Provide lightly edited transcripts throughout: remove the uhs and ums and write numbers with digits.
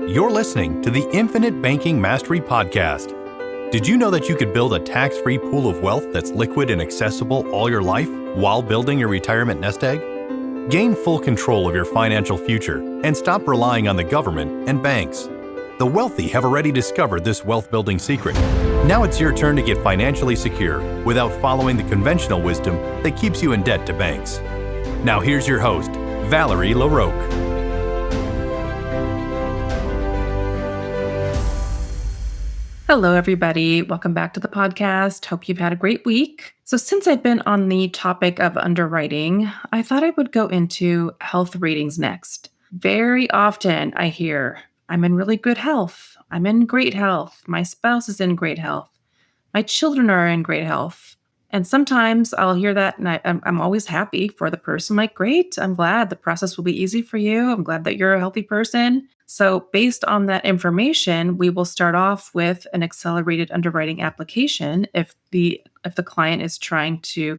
You're listening to the Infinite Banking Mastery Podcast. Did you know that you could build a tax-free pool of wealth that's liquid and accessible all your life while building your retirement nest egg? Gain full control of your financial future and stop relying on the government and banks. The wealthy have already discovered this wealth-building secret. Now it's your turn to get financially secure without following the conventional wisdom that keeps you in debt to banks. Now here's your host, Valerie LaRocque. Hello, everybody. Welcome back to the podcast. Hope you've had a great week. So since I've been on the topic of underwriting, I thought I would go into health ratings next. Very often I hear, I'm in really good health. I'm in great health. My spouse is in great health. My children are in great health. And sometimes I'll hear that and I'm always happy for the person. Like, great, I'm glad the process will be easy for you. I'm glad that you're a healthy person. So based on that information, we will start off with an accelerated underwriting application if the client is trying to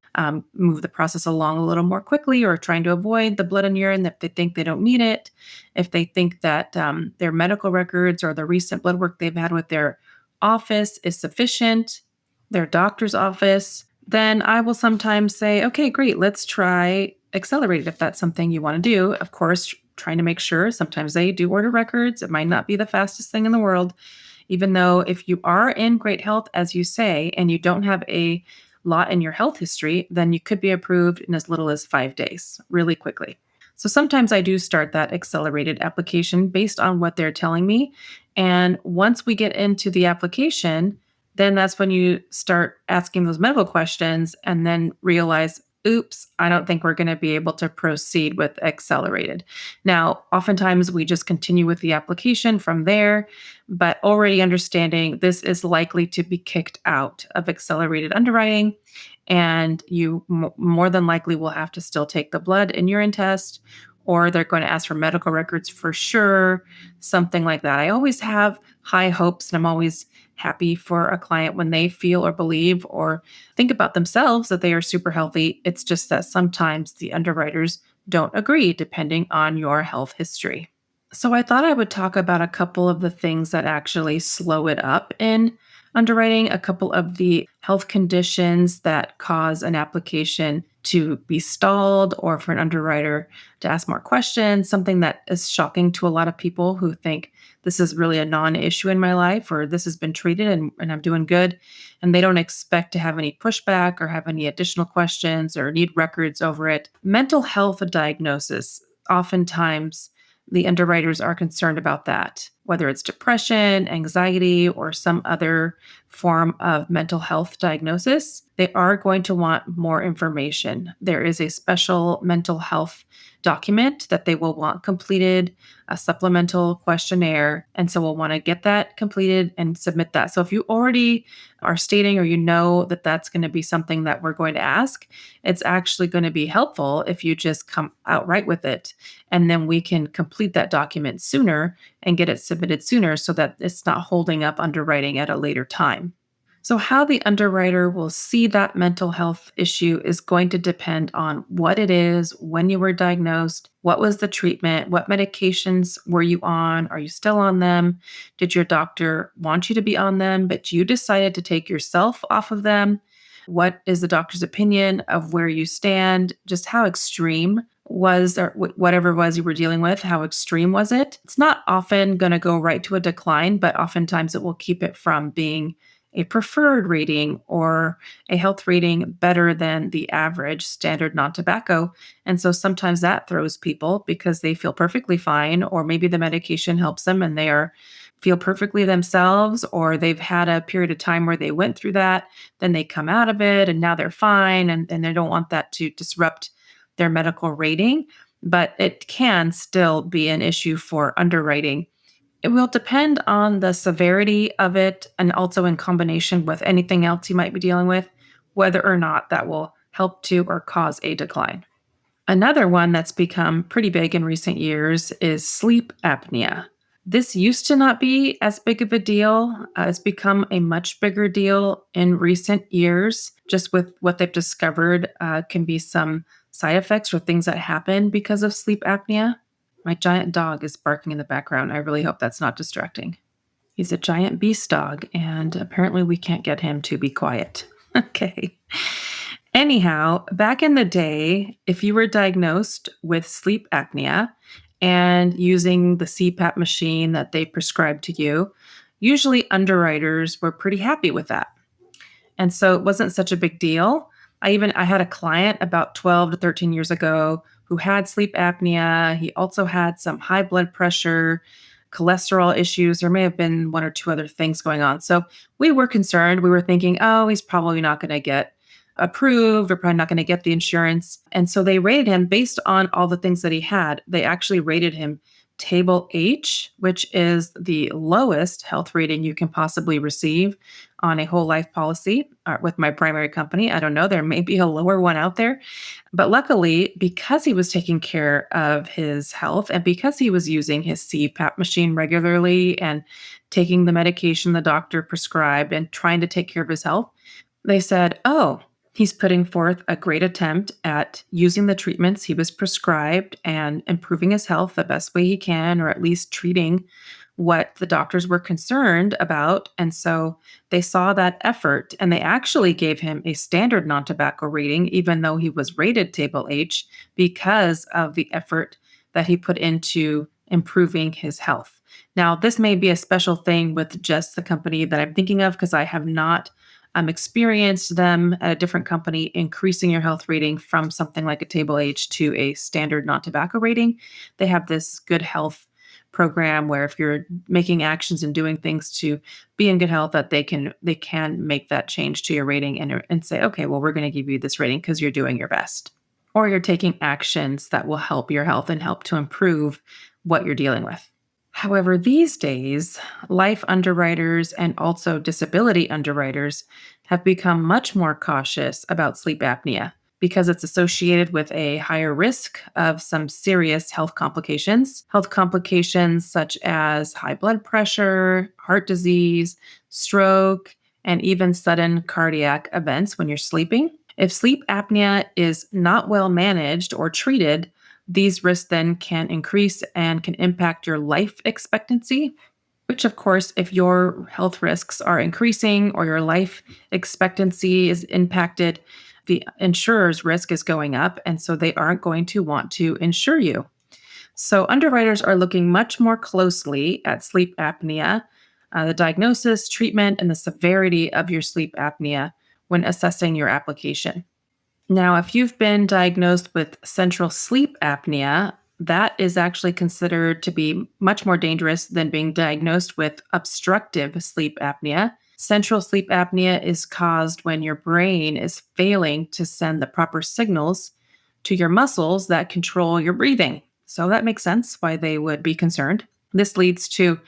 move the process along a little more quickly or trying to avoid the blood and urine, if they think they don't need it, if they think that their medical records or the recent blood work they've had with their office is sufficient, their doctor's office, then I will sometimes say, okay, great, let's try accelerated if that's something you want to do. Of course, trying to make sure sometimes they do order records. It might not be the fastest thing in the world, even though if you are in great health, as you say, and you don't have a lot in your health history, then you could be approved in as little as 5 days, really quickly. So sometimes I do start that accelerated application based on what they're telling me. And once we get into the application, then that's when you start asking those medical questions and then realize, oops, I don't think we're going to be able to proceed with accelerated. Now, oftentimes we just continue with the application from there, but already understanding this is likely to be kicked out of accelerated underwriting, and you more than likely will have to still take the blood and urine test, or they're going to ask for medical records for sure, something like that. I always have high hopes, and I'm always happy for a client when they feel or believe or think about themselves that they are super healthy. It's just that sometimes the underwriters don't agree depending on your health history. So I thought I would talk about a couple of the things that actually slow it up in underwriting, a couple of the health conditions that cause an application to be stalled or for an underwriter to ask more questions, something that is shocking to a lot of people who think this is really a non-issue in my life or this has been treated and I'm doing good. And they don't expect to have any pushback or have any additional questions or need records over it. Mental health diagnosis, oftentimes the underwriters are concerned about that, whether it's depression, anxiety, or some other form of mental health diagnosis. They are going to want more information. There is a special mental health document that they will want completed, a supplemental questionnaire. And so we'll want to get that completed and submit that. So if you already are stating or you know that that's going to be something that we're going to ask, it's actually going to be helpful if you just come outright with it. And then we can complete that document sooner and get it submitted sooner so that it's not holding up underwriting at a later time. So how the underwriter will see that mental health issue is going to depend on what it is, when you were diagnosed, what was the treatment, what medications were you on, are you still on them, did your doctor want you to be on them, but you decided to take yourself off of them, what is the doctor's opinion of where you stand, just how extreme was or whatever it was you were dealing with, how extreme was it? It's not often going to go right to a decline, but oftentimes it will keep it from being a preferred rating or a health rating better than the average standard non-tobacco. And so sometimes that throws people because they feel perfectly fine, or maybe the medication helps them and feel perfectly themselves, or they've had a period of time where they went through that, then they come out of it and now they're fine and they don't want that to disrupt their medical rating. But it can still be an issue for underwriting. It will depend on the severity of it and also in combination with anything else you might be dealing with, whether or not that will help to or cause a decline. Another one that's become pretty big in recent years is sleep apnea. This used to not be as big of a deal. It's become a much bigger deal in recent years, just with what they've discovered can be some side effects or things that happen because of sleep apnea. My giant dog is barking in the background. I really hope that's not distracting. He's a giant beast dog, and apparently we can't get him to be quiet. Okay. Anyhow, back in the day, if you were diagnosed with sleep apnea and using the CPAP machine that they prescribed to you, usually underwriters were pretty happy with that. And so it wasn't such a big deal. I had a client about 12 to 13 years ago who had sleep apnea. He also had some high blood pressure, cholesterol issues. There may have been one or two other things going on. So we were concerned. We were thinking, oh, he's probably not going to get approved or probably not going to get the insurance. And so they rated him based on all the things that he had. They actually rated him table H, which is the lowest health rating you can possibly receive on a whole life policy with my primary company. I don't know, there may be a lower one out there. But luckily, because he was taking care of his health and because he was using his CPAP machine regularly and taking the medication the doctor prescribed and trying to take care of his health, they said, oh, he's putting forth a great attempt at using the treatments he was prescribed and improving his health the best way he can, or at least treating what the doctors were concerned about. And so they saw that effort and they actually gave him a standard non tobacco rating, even though he was rated table H, because of the effort that he put into improving his health. Now, this may be a special thing with just the company that I'm thinking of because I have not experienced them at a different company increasing your health rating from something like a table H to a standard non tobacco rating. They have this good health program where if you're making actions and doing things to be in good health that they can make that change to your rating and say, okay, well, we're going to give you this rating because you're doing your best, or you're taking actions that will help your health and help to improve what you're dealing with. However, these days, life underwriters and also disability underwriters have become much more cautious about sleep apnea because it's associated with a higher risk of some serious health complications such as high blood pressure, heart disease, stroke, and even sudden cardiac events when you're sleeping. If sleep apnea is not well managed or treated, these risks then can increase and can impact your life expectancy, which, of course, if your health risks are increasing or your life expectancy is impacted, the insurer's risk is going up. And so they aren't going to want to insure you. So underwriters are looking much more closely at sleep apnea, the diagnosis, treatment, and the severity of your sleep apnea when assessing your application. Now, if you've been diagnosed with central sleep apnea, that is actually considered to be much more dangerous than being diagnosed with obstructive sleep apnea. Central sleep apnea is caused when your brain is failing to send the proper signals to your muscles that control your breathing. So that makes sense why they would be concerned. This leads to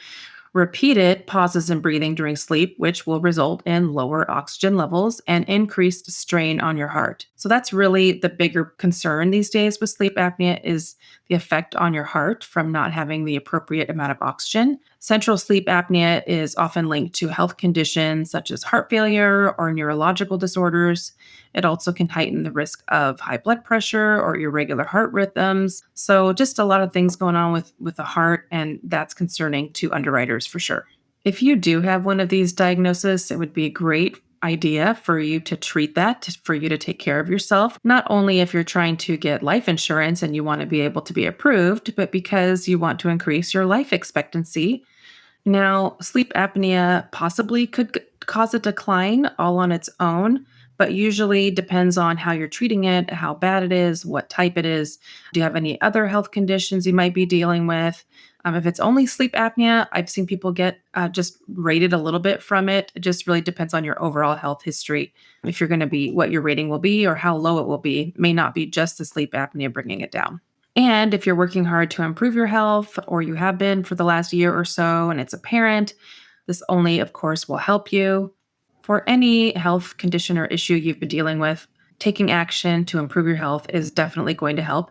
repeated pauses in breathing during sleep, which will result in lower oxygen levels and increased strain on your heart. So that's really the bigger concern these days with sleep apnea is the effect on your heart from not having the appropriate amount of oxygen. Central sleep apnea is often linked to health conditions such as heart failure or neurological disorders. It also can heighten the risk of high blood pressure or irregular heart rhythms. So just a lot of things going on with the heart, and that's concerning to underwriters for sure. If you do have one of these diagnoses, it would be a great idea for you to treat that, for you to take care of yourself, not only if you're trying to get life insurance and you want to be able to be approved, but because you want to increase your life expectancy. Now, sleep apnea possibly could cause a decline all on its own, but usually depends on how you're treating it, how bad it is, what type it is. Do you have any other health conditions you might be dealing with? If it's only sleep apnea, I've seen people get just rated a little bit from it. It just really depends on your overall health history. If you're going to be what your rating will be or how low it will be, it may not be just the sleep apnea bringing it down. And if you're working hard to improve your health, or you have been for the last year or so, and it's apparent, this only, of course, will help you. For any health condition or issue you've been dealing with, taking action to improve your health is definitely going to help.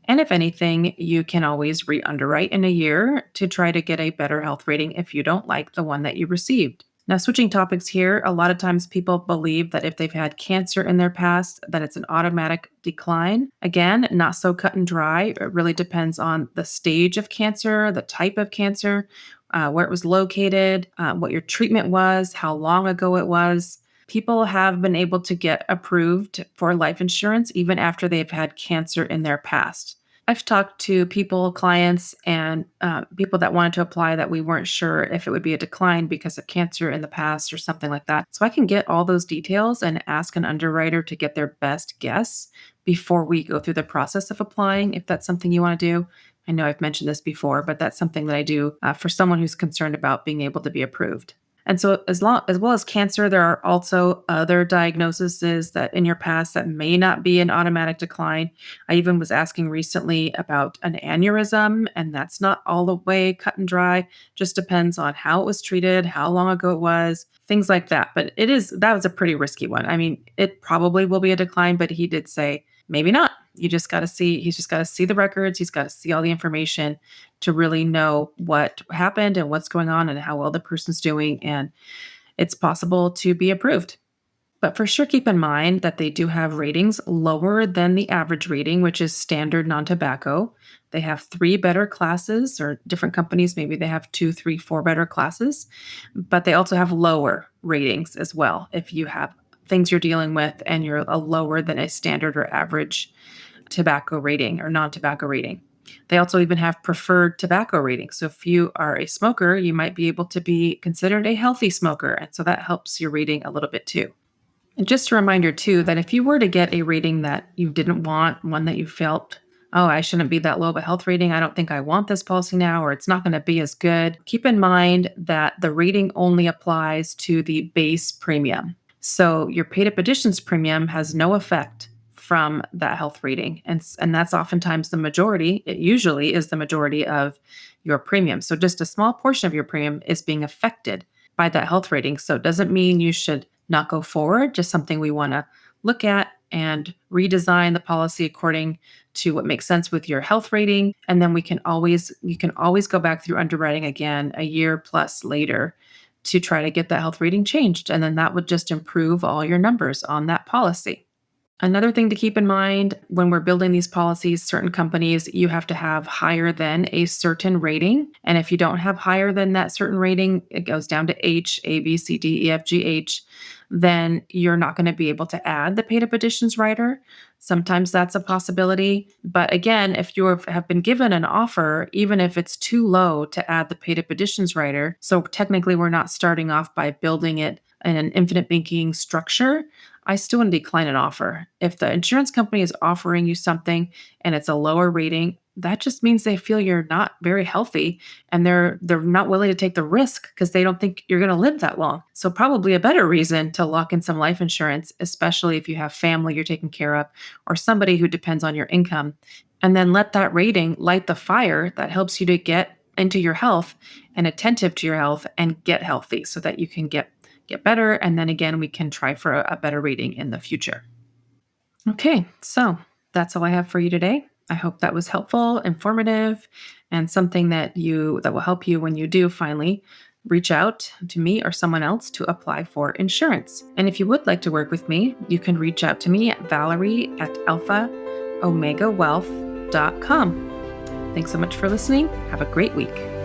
And if anything, you can always re underwrite in a year to try to get a better health rating if you don't like the one that you received. Now, switching topics here, a lot of times people believe that if they've had cancer in their past, that it's an automatic decline. Again, not so cut and dry. It really depends on the stage of cancer, the type of cancer, where it was located, what your treatment was, how long ago it was. People have been able to get approved for life insurance even after they've had cancer in their past. I've talked to people, clients, and people that wanted to apply that we weren't sure if it would be a decline because of cancer in the past or something like that. So I can get all those details and ask an underwriter to get their best guess before we go through the process of applying, if that's something you want to do. I know I've mentioned this before, but that's something that I do for someone who's concerned about being able to be approved. And so as well as cancer, there are also other diagnoses that in your past that may not be an automatic decline. I even was asking recently about an aneurysm, and that's not all the way cut and dry. Just depends on how it was treated, how long ago it was, things like that. But that was a pretty risky one. I mean, it probably will be a decline, but he did say maybe not. He's just got to see the records. He's got to see all the information to really know what happened and what's going on and how well the person's doing. And it's possible to be approved. But for sure, keep in mind that they do have ratings lower than the average rating, which is standard non tobacco. They have three better classes, or different companies, maybe they have two, three, four better classes, but they also have lower ratings as well. If you have things you're dealing with and you're a lower than a standard or average tobacco rating or non tobacco rating. They also even have preferred tobacco ratings. So if you are a smoker, you might be able to be considered a healthy smoker. And so that helps your rating a little bit too. And just a reminder too, that if you were to get a rating that you didn't want, one that you felt, oh, I shouldn't be that low of a health rating, I don't think I want this policy now, or it's not going to be as good, keep in mind that the rating only applies to the base premium. So your paid up additions premium has no effect from that health rating. And that's oftentimes the majority. It usually is the majority of your premium. So just a small portion of your premium is being affected by that health rating. So it doesn't mean you should not go forward, just something we want to look at and redesign the policy according to what makes sense with your health rating. And then you can always go back through underwriting again a year plus later to try to get that health rating changed. And then that would just improve all your numbers on that policy. Another thing to keep in mind when we're building these policies, certain companies, you have to have higher than a certain rating. And if you don't have higher than that certain rating, it goes down to H, A, B, C, D, E, F, G, H, then you're not going to be able to add the paid up additions rider. Sometimes that's a possibility. But again, if you have been given an offer, even if it's too low to add the paid up additions rider, so technically we're not starting off by building it in an infinite banking structure, I still want to decline an offer. If the insurance company is offering you something and it's a lower rating, that just means they feel you're not very healthy and they're not willing to take the risk because they don't think you're going to live that long. So probably a better reason to lock in some life insurance, especially if you have family you're taking care of or somebody who depends on your income, and then let that rating light the fire that helps you to get into your health and attentive to your health and get healthy so that you can get better. And then again, we can try for a better rating in the future. Okay, so that's all I have for you today. I hope that was helpful, informative, and something that will help you when you do finally reach out to me or someone else to apply for insurance. And if you would like to work with me, you can reach out to me at Valerie@alphaomegawealth.com. Thanks so much for listening. Have a great week.